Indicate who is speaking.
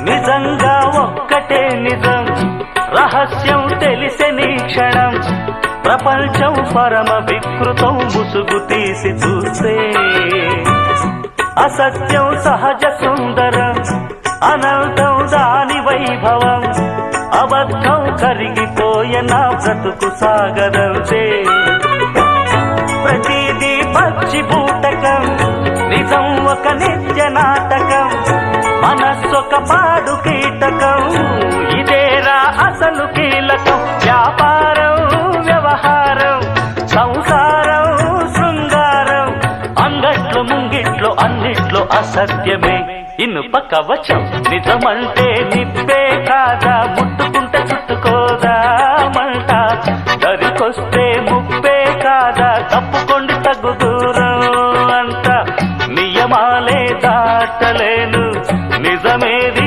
Speaker 1: నిజంగా ఒక్కటే నిజం, రహస్యం తెలిసెని క్షణం, ప్రపంచం పరమ వికృతం ముసుగు తీసి చూస్తే. అసత్యం సహజ సుందరం, అనంతం దాని వైభవం, అబద్ధం కరిగిపోయే నా బ్రతుకు సాగదంతే. ప్రతిదీ పచ్చి బూటకం, నిజం ఒక నిత్య నాటకం, మనస్సొక పాడు కీటకం, ఇదేరా అసలు కీలకం. వ్యాపారం వ్యవహారం, సంసారం శృంగారం, అంగట్లో ముంగిట్లో అన్నిట్లో అసత్యమే ఇనుప కవచం. నిజమంటే నిప్పే కాదా ముట్టుకు